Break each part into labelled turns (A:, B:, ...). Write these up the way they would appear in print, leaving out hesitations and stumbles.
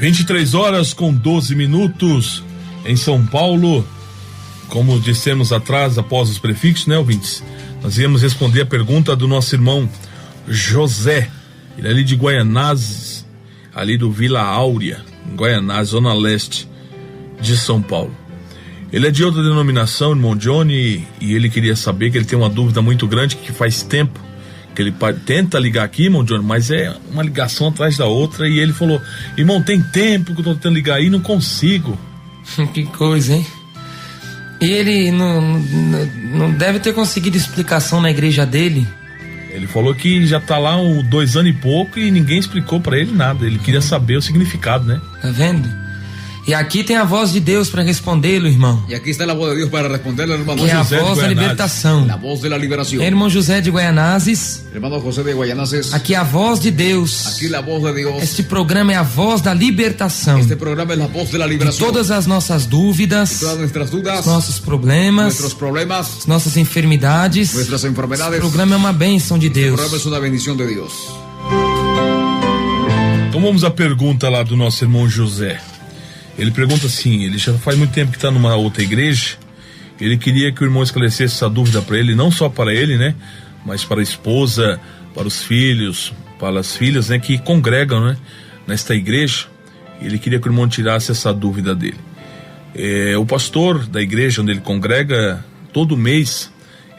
A: 23h12 em São Paulo. Como dissemos atrás, após os prefixos, né, ouvintes? Nós íamos responder a pergunta do nosso irmão José. Ele é ali de Guaianazes, ali do Vila Áurea, em Guaianazes, zona leste de São Paulo. Ele é de outra denominação, irmão Johnny, e ele queria saber que ele tem uma dúvida muito grande, que faz tempo que ele tenta ligar aqui, irmão Johnny, mas é uma ligação atrás da outra, e ele falou: irmão, tem tempo que eu tô tentando ligar aí, não consigo.
B: Que coisa, hein? E ele não deve ter conseguido explicação na igreja dele.
A: Ele falou que já tá lá 2 anos e pouco e ninguém explicou pra ele nada. Ele queria saber o significado, né?
B: Tá vendo? E aqui tem a voz de Deus para respondê-lo, irmão.
C: E aqui está a voz de Deus para responder-lo, irmão.
B: Que é a voz da libertação.
C: A voz da liberação.
B: Irmão José de Guaianazes.
C: Irmão José de Guaianazes.
B: Aqui é a voz de Deus.
C: Aqui a voz de Deus.
B: Este programa é a voz da libertação.
C: Este programa é a voz da liberação.
B: De todas as nossas dúvidas.
C: De todas nossas dúvidas.
B: Nossos problemas.
C: Nossos problemas.
B: Nossas enfermidades.
C: Nossas enfermidades.
B: Este programa é uma bênção de Deus.
C: Este programa é uma bendição de Deus.
A: Então vamos à pergunta lá do nosso irmão José. Ele pergunta assim, ele já faz muito tempo que está numa outra igreja, ele queria que o irmão esclarecesse essa dúvida para ele, não só para ele, né, mas para a esposa, para os filhos, para as filhas, né, que congregam, né, nesta igreja. Ele queria que o irmão tirasse essa dúvida dele. O pastor da igreja onde ele congrega, todo mês,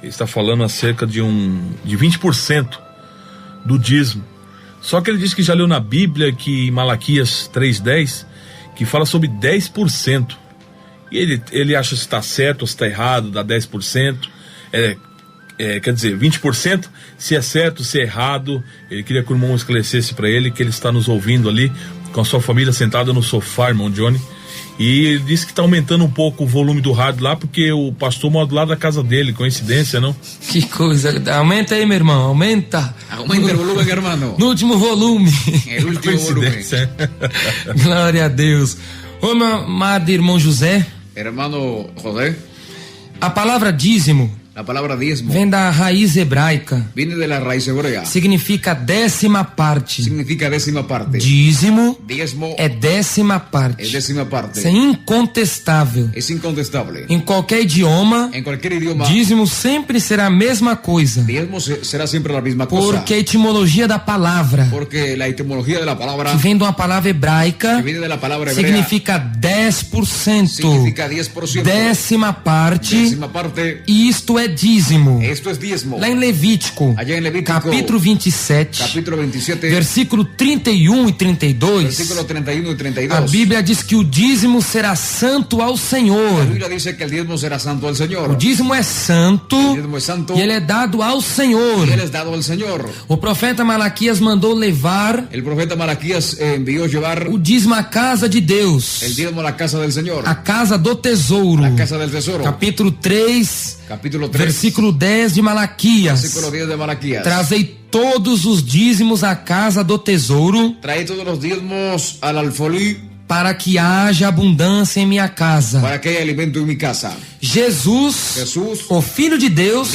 A: ele está falando acerca de 20% do dízimo. Só que ele disse que já leu na Bíblia que em Malaquias 3:10, que fala sobre 10%. E ele acha se está certo ou se está errado, dá 10%. Quer dizer, 20%, se é certo, se é errado. Ele queria que o irmão esclarecesse para ele, que ele está nos ouvindo ali, com a sua família sentada no sofá, irmão Johnny. E ele disse que está aumentando um pouco o volume do rádio lá, porque o pastor mora do lado da casa dele, coincidência, não?
B: Que coisa, aumenta aí, meu irmão, aumenta.
C: Aumenta o volume, irmão.
B: No último volume.
C: É o último volume.
B: Glória a Deus. Ô, meu amado irmão José.
C: Hermano José.
B: A palavra dízimo.
C: A palavra dízimo
B: vem da raiz hebraica.
C: Vem da raiz hebrea.
B: Significa 10ª parte.
C: Significa 10ª parte.
B: Dízimo é 10ª parte.
C: É 10ª parte.
B: Isso é incontestável.
C: É incontestável.
B: Em qualquer idioma, dízimo sempre será a mesma coisa.
C: Dízimo será sempre a mesma coisa.
B: Porque a etimologia da palavra,
C: porque a etimologia da palavra,
B: que vem de uma palavra hebraica, significa 10%.
C: Significa 10%.
B: 10ª parte.
C: 10ª parte.
B: Isto é dízimo.
C: Esto es dízimo.
B: Lá em Levítico, capítulo 27, versículo 31 e 32, a Bíblia diz que o dízimo será santo ao Senhor.
C: A Bíblia diz que o dízimo será santo ao Senhor.
B: O dízimo é santo, e ele é dado ao Senhor. O profeta Malaquias mandou levar o dízimo à casa de Deus, a casa do tesouro. Capítulo 3, versículo 10 de Malaquias. Trazei todos os dízimos à casa do tesouro.
C: Trae todos os dízimos al alfolí,
B: para que haja abundância em minha casa.
C: Para que haya alimento em minha casa.
B: Jesus, o Filho de Deus,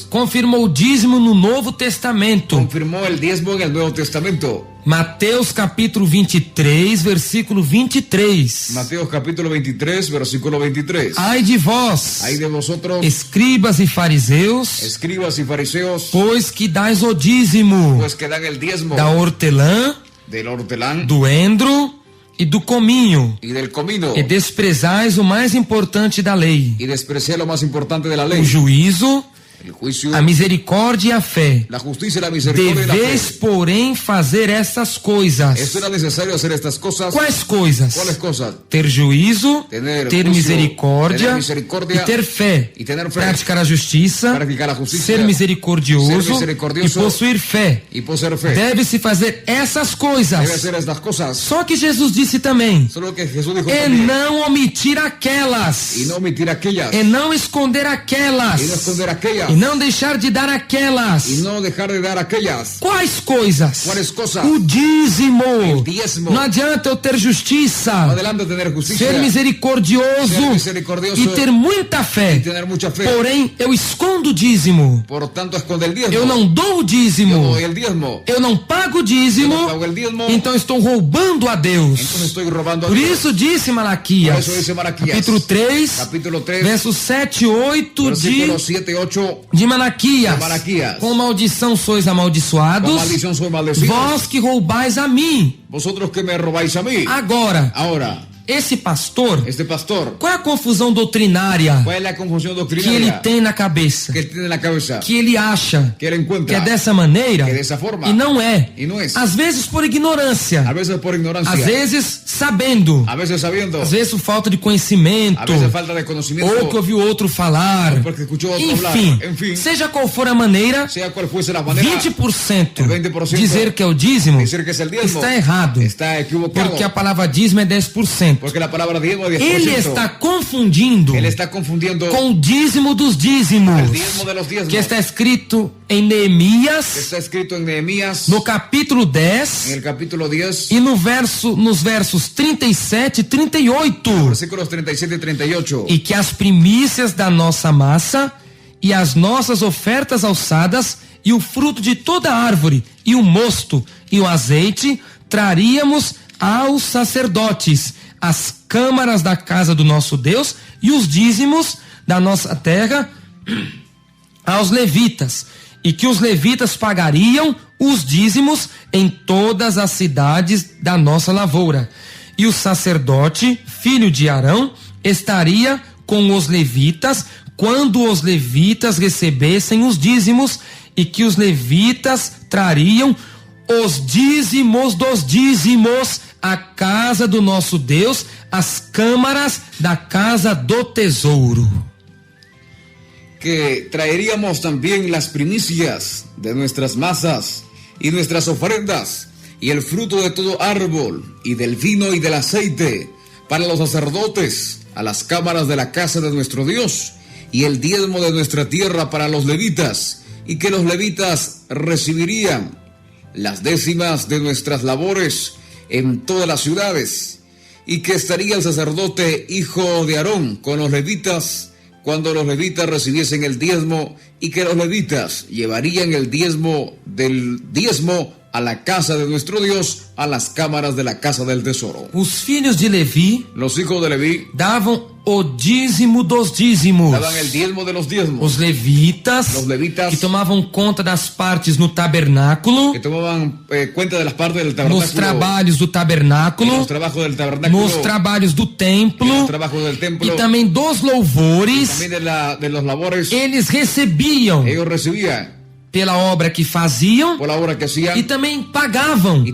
B: confirmou o dízimo no Novo Testamento.
C: Confirmou o dízimo no Novo Testamento.
B: Mateus capítulo 23, versículo 23.
C: Mateus capítulo 23, versículo 23.
B: Ai de vós, escribas e fariseus, pois que dais o dízimo, da hortelã, do endro e do cominho, e desprezais o mais importante da lei, o juízo, a misericórdia e a fé. Deveis, porém, fazer essas coisas. Quais coisas? Ter juízo, ter misericórdia e ter fé. Praticar a justiça, ser misericordioso e possuir fé. Deve-se fazer essas coisas. Só que Jesus disse também: e não omitir aquelas, e não esconder aquelas. E não deixar de dar aquelas.
C: Y no dejar de dar aquellas.
B: Quais coisas?
C: ¿Cuáles cosas?
B: O dízimo.
C: El diezmo.
B: Não adianta eu ter justiça.
C: No adelante tener justicia.
B: Ser misericordioso. E ter muita fé.
C: Y tener mucha fe.
B: Porém, eu escondo o dízimo.
C: Por tanto, esconde el diezmo.
B: Eu não dou o dízimo.
C: Yo no doy el diezmo.
B: Eu não pago o dízimo.
C: Yo no pago el diezmo.
B: Então estou roubando a Deus.
C: Entonces estoy robando a
B: Por
C: Dios.
B: isso disse Malaquias.
C: Por eso dice Malaquías.
B: Capítulo 3.
C: Capítulo 3.
B: Versos 7 e 8
C: Versículos 7 y 8.
B: de Malaquias.
C: De Malaquías.
B: Com maldição sois amaldiçoados.
C: Con maldición soy maldecidos.
B: Vós que roubais a mim.
C: Vosotros que me robáis a mí.
B: Agora, esse pastor,
C: qual
B: é a confusão doutrinária
C: é a confusão doutrinária
B: que ele tem na cabeça? Que ele acha que é dessa maneira
C: forma,
B: e não é.
C: Às
B: vezes por ignorância, às vezes sabendo, às vezes por falta de conhecimento, ou que ouviu outro falar, enfim, seja qual for a maneira, 20% dizer que é o dízimo está errado, porque a palavra dízimo é 10%.
C: Porque a palavra dízimo é 10%.
B: Ele está confundindo com o dízimo dos dízimos, que está escrito em Neemias, no capítulo 10, e nos versos 37 e 38.
C: Versículos 37 e 38.
B: E que as primícias da nossa massa e as nossas ofertas alçadas e o fruto de toda árvore e o mosto e o azeite traríamos aos sacerdotes, as câmaras da casa do nosso Deus e os dízimos da nossa terra aos levitas, e que os levitas pagariam os dízimos em todas as cidades da nossa lavoura. E o sacerdote, filho de Arão, estaria com os levitas quando os levitas recebessem os dízimos, e que os levitas trariam os dízimos dos dízimos à casa do nosso Deus, as câmaras da casa do tesouro.
C: Que traeríamos también las primicias de nuestras masas y nuestras ofrendas y el fruto de todo árbol y del vino y del aceite para los sacerdotes a las cámaras de la casa de nuestro Dios, y el diezmo de nuestra tierra para los levitas, y que los levitas recibirían las décimas de nuestras labores en todas las ciudades, y que estaría el sacerdote hijo de Aarón con los levitas cuando los levitas recibiesen el diezmo, y que los levitas llevarían el diezmo del diezmo a la casa de nuestro Dios, a las cámaras de la casa del tesoro.
B: Os filhos de Levi,
C: los hijos de Leví,
B: davam o dízimo dos dízimos.
C: Davam el diezmo de los diezmos.
B: Os levitas, que tomavam conta das partes no tabernáculo,
C: que tomavam conta das partes del tabernáculo,
B: nos trabalhos do tabernáculo,
C: nos trabalhos del tabernáculo,
B: nos trabalhos do templo,
C: nos trabalhos del templo,
B: e também dos louvores,
C: também de los labores.
B: Eles recebiam.
C: Ellos recibían
B: pela obra que faziam,
C: por la obra que hacían,
B: e também pagavam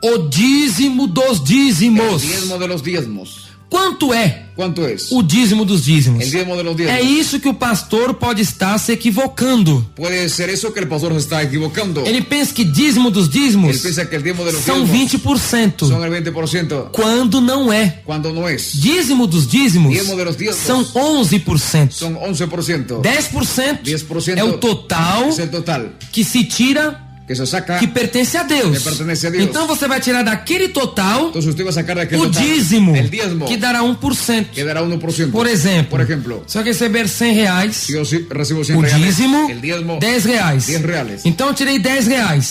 B: o dízimo dos dízimos.
C: El diezmo de los diezmos.
B: Quanto é?
C: Quanto é?
B: O dízimo dos dízimos.
C: El diezmo de los diezmos.
B: É isso que o pastor pode estar se equivocando.
C: Pode ser isso que o pastor se está equivocando.
B: Ele pensa que dízimo dos dízimos
C: Ele pensa que el diezmo de los
B: são
C: diezmos
B: 20%.
C: São el 20%.
B: Quando não é.
C: Quando não é.
B: Dízimo dos dízimos
C: diezmo de los diezmos
B: são 11%.
C: São 11%.
B: 10% é o total, que se tira,
C: que se saca,
B: que pertence a Deus. Então você vai tirar daquele total o dízimo, que dará 1%. Por exemplo, se eu receber R$100, o dízimo, R$10. Então eu tirei R$10.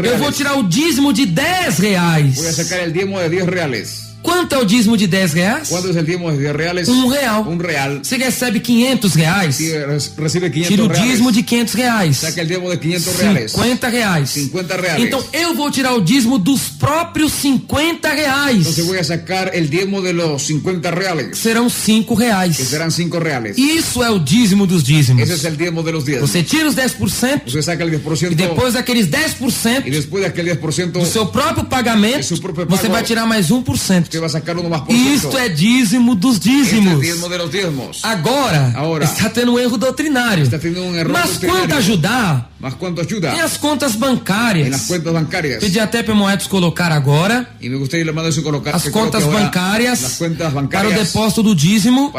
B: Eu vou tirar o dízimo de R$10.
C: Vou sacar o dízimo de R$10.
B: Quanto é o dízimo de R$10?
C: Quanto é o dízimo de R$1?
B: R$1. Você recebe R$500?
C: Recebe 500.
B: Tira o dízimo de R$500.
C: Saca o dízimo de R$500.
B: R$50. Então eu vou tirar o dízimo dos próprios R$50.
C: Então vou sacar o dízimo de los R$50.
B: Serão R$5.
C: Que serão R$5.
B: Isso é o dízimo dos dízimos.
C: Esse é o dízimo de los dízimos.
B: Você tira os 10%.
C: Você saca o 10%.
B: E depois daqueles 10%.
C: E depois daquele 10%
B: do seu próprio pagamento, você vai tirar mais 1%. Isto é dízimo dos dízimos. Agora está tendo um erro doutrinário. Mas quanto ajudar? Em as contas bancárias. Pedi até para Moedas colocar agora as contas bancárias para o depósito do dízimo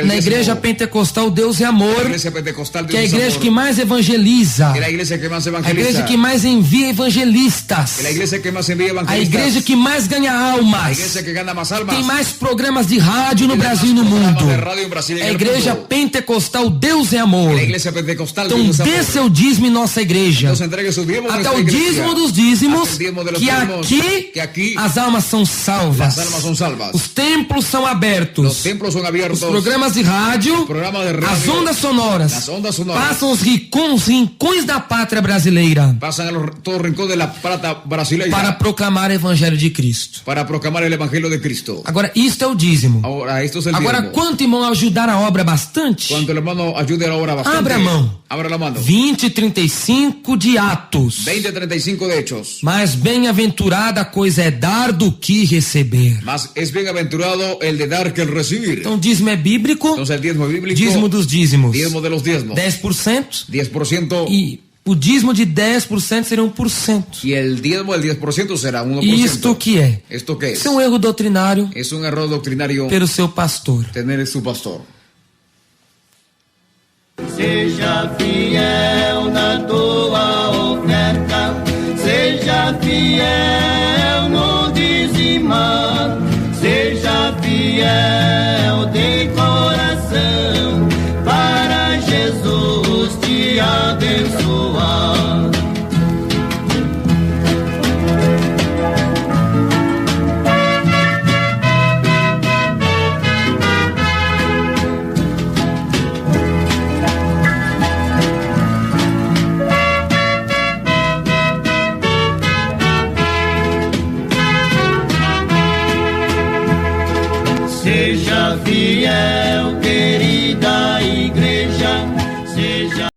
B: na Igreja Pentecostal Deus e Amor, que é a igreja que mais evangeliza, a igreja que mais envia evangelistas, a igreja que mais ganha almas, tem mais programas de rádio no Brasil e no mundo, é a Igreja Pentecostal Deus e Amor. Então dê seu dízimo em nossa igreja, até o dízimo dos dízimos, que aqui as almas são salvas, os templos são abertos, os programas de rádio, as ondas sonoras, passam os rincões da pátria brasileira, para proclamar o Evangelho de Cristo. Agora, isto é o dízimo. Agora, quanto irmão ajudar a obra bastante? Abra a mão. 20 e 35 de Atos. Mas bem-aventurada coisa é dar do que receber. Então, dízimo é bíblico. Dízimo dos dízimos. 10%. E o dízimo de 10% será 1%.
C: E o dízimo del 10% será 1%.
B: Isto que é? Isso é um erro doutrinário. Pelo seu pastor.
D: Seja fiel na tua oferta, seja fiel no dizimar, seja fiel de coração, para Jesus te abençoar. Seja fiel, querida igreja.